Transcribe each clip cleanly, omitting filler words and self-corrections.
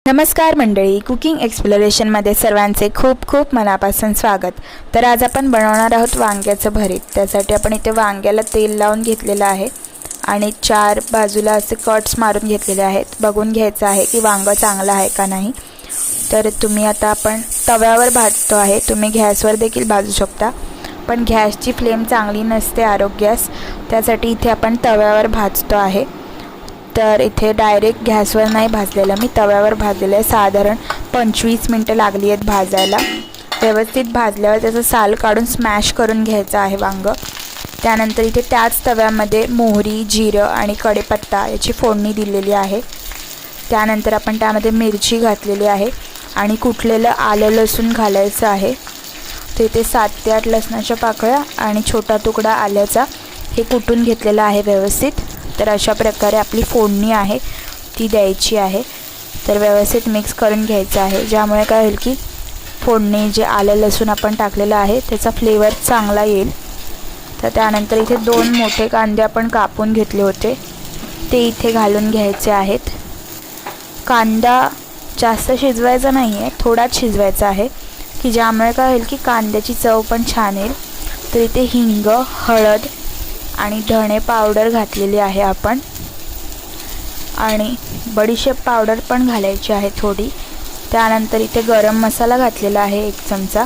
नमस्कार मंडळी, कुकिंग एक्सप्लोरेशनमध्ये सर्वांचे खूप खूप मनापासून स्वागत। तर आज आपण बनवणार आहोत वांग्याचं भरीत। त्यासाठी आपण इथे वांग्याला तेल लावून घेतलेलं आहे आणि चार बाजूला असे कट्स मारून घेतलेले आहेत। बघून घ्यायचं आहे की वांग चांगलं आहे का नाही। तर तुम्ही आता आपण तव्यावर भाजतो आहे, तुम्ही गॅसवर देखील भाजू शकता, पण गॅसची फ्लेम चांगली नसते आरोग्यास, त्यासाठी इथे आपण तव्यावर भाजतो आहे। तर इथे डायरेक्ट गॅसवर नाही भाजलेलं, मी तव्यावर भाजलेलं आहे। साधारण 25 मिनिटं लागली आहेत भाजायला। व्यवस्थित भाजल्यावर त्याचं साल काढून स्मॅश करून घ्यायचं आहे वांग। त्यानंतर इथे त्याच तव्यामध्ये मोहरी, जिरं आणि कढीपत्ता याची फोडणी दिलेली आहे। त्यानंतर आपण त्यामध्ये मिरची घातलेली आहे आणि कुटलेलं आलं लसूण घालायचं आहे। तिथे 7 ते 8 लसणाच्या पाकळ्या आणि छोटा तुकडा आल्याचा हे कुटून घेतलेला आहे व्यवस्थित। तर अशा प्रकारे आपली फोडणी आहे ती द्यायची आहे। तर व्यवस्थित मिक्स करून घ्यायचं आहे, ज्यामुळे काय होईल की फोडणी जे आलं लसूण आपण टाकलेलं आहे त्याचा फ्लेवर चांगला येईल। तर त्यानंतर इथे 2 मोठे कांदे आपण कापून घेतले होते ते इथे घालून घ्यायचे आहेत। कांदा जास्त शिजवायचा नाही आहे, थोडाच शिजवायचा आहे की ज्यामुळे काय होईल की कांद्याची चव पण छान येईल। तर इथे हिंग, हळद आणि धणे पावडर घातलेली आहे आपण, आणि बडीशेप पावडर पण घालायची आहे थोडी। त्यानंतर इथे गरम मसाला घातलेला आहे 1 चमचा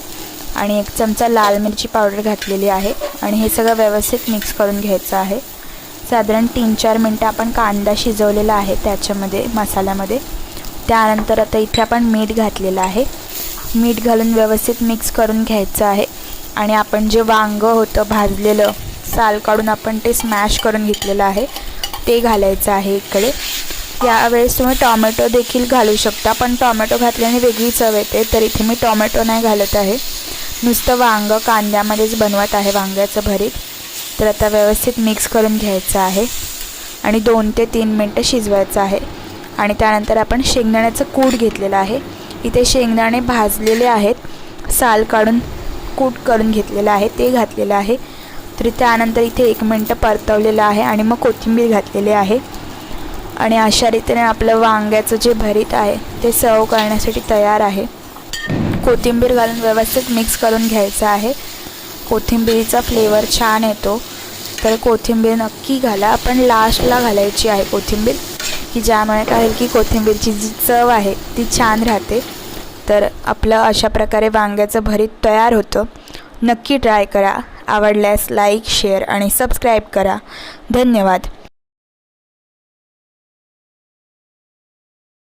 आणि 1 चमचा लाल मिरची पावडर घातलेली आहे आणि हे सगळं व्यवस्थित मिक्स करून घ्यायचं आहे। साधारण 3-4 मिनटं आपण कांदा शिजवलेला आहे त्याच्यामध्ये मसाल्यामध्ये। त्यानंतर आता इथे आपण मीठ घातलेलं आहे, मीठ घालून व्यवस्थित मिक्स करून घ्यायचं आहे। आणि आपण जे वांग होतं भाजलेलं साल काढून आपण ते स्मॅश करून घेतलेलं आहे ते घालायचं आहे इकडे। यावेळेस तुम्ही टोमॅटो देखील घालू शकता, पण टोमॅटो घातल्याने वेगळी चव येते, तर इथे मी टोमॅटो नाही घालत आहे, नुसतं वांग कांद्यामध्येच बनवत आहे वांग्याचं भरीत। तर आता व्यवस्थित मिक्स करून घ्यायचं आहे आणि 2 ते 3 मिनटं शिजवायचं आहे। आणि त्यानंतर आपण शेंगदाण्याचं कूट घेतलेलं आहे, इथे शेंगदाणे भाजलेले आहेत, साल काढून कूट करून घेतलेलं आहे ते घातलेलं आहे। तर त्यानंतर इथे 1 मिनटं परतवलेलं आहे आणि मग कोथिंबीर घातलेली आहे। आणि अशा रीतीने आपलं वांग्याचं जे भरीत आहे ते सर्व करण्यासाठी तयार आहे। कोथिंबीर घालून व्यवस्थित मिक्स करून घ्यायचं आहे, कोथिंबीरीचा फ्लेवर छान येतो, तर कोथिंबीर नक्की घाला। आपण लास्टला घालायची आहे कोथिंबीर, की ज्यामुळे काय होईल की कोथिंबीरची जी चव आहे ती छान राहते। तर आपलं अशा प्रकारे वांग्याचं भरीत तयार होतं। नक्की ट्राय करा, आवडल्यास लाईक, शेअर आणि सबस्क्राईब करा। धन्यवाद।